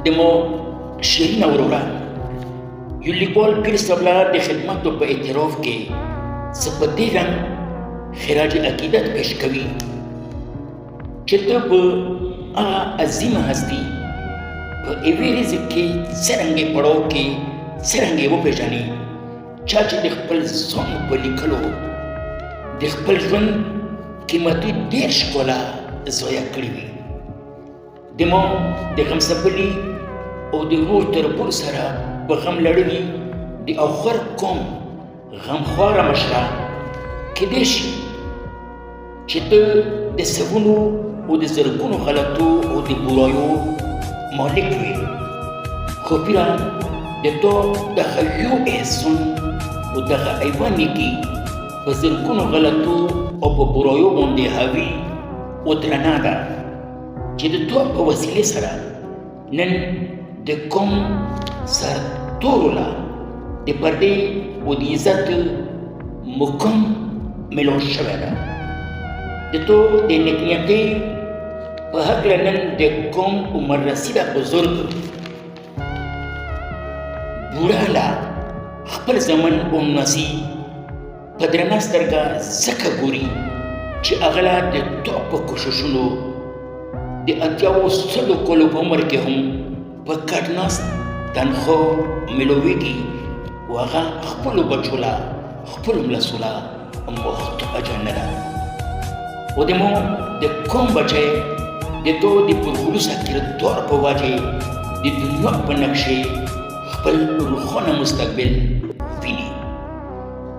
دمو شیرین اورورا یو لیکوال پیر سبلا د خدماتو په اعتراف کې سپدې رنګ خراج عقیدت پیش کوي چې ته په هغه عظیمه هستي په ایوې رزق کې څرنګه پړاو کې څرنګه وپېژنې چا چې د خپل ځان په لیکلو د خپل ژوند قیمتي ډېر ښکلا ضایع کړې وي دمو د غمسپلي او د ورور تربور سره په غم لړلي د اخر قوم غمخواره مشره کیدای شي چې ته د سبونو او د زرګونو غلطو او د برایو مالک وي خو پیره د تو دغه یو احسان او دغه ایوانې کې په زرګونو غلطو او په برایو باندې حاوي او درنه ده چې د تو په وسیلې سره نن د کوم سرتورو لا د پردې او د عزت مقام ملون شوی ده د تو د نیکنیتۍ په هکله نن د کوم عمر رسیده بزرګ بوډا لا خپل زمن امناسي په درنه سترګه ځکه ګوري چې هغه لا د تو په کوښښونو د اتیاوو سلو کلو په عمر کې هم په کټ ناست تنخوا ملویږي او هغه خپلو بچو له خپلو ملسو له محتاجه نه ده او دمو د کوم بچی د تو د پرخلوصه کردار په وجې د دنیا په نقشې خپل روښانه مستقبل ویني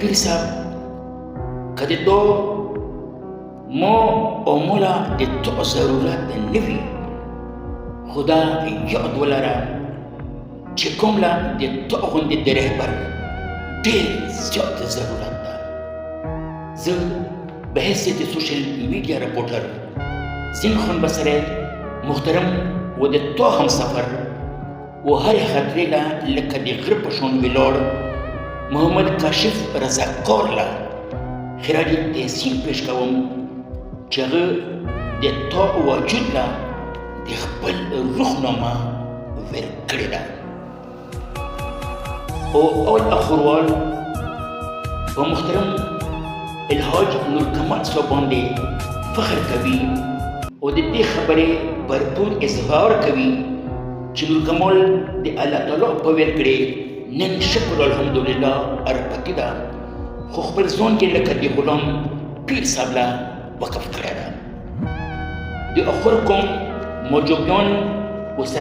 پیر صاحب که د تو ما او مولا د تو ضرورت نه وي خدا یاد ولره چې کوم لا د تو غوندې د رهبر ډېر زیات ضرورت ده زه به حیثیت سوشل میډیا رپورټر زین خان بسره محترم و د تو همسفر و هر خطرې له لکه د غره په شان ولاړ محمد کاشف رضاکار له خراج تحسین پیش کوم چې هغه د تو وجود له د خپل روحنامه ورکړې ده او اول اخروال و محترم الحاج نور کمال صاحب باندې فخر کوي او د دې خبرې بھرپور اظهار کوي چې نور کمال د الله تعالی په ورکړې نن شکر الحمدلله ارپتې ده خو خپل ځان کې لکه د غلام پیر صاحب له وقف کړی ده د اخر کوم موجودیان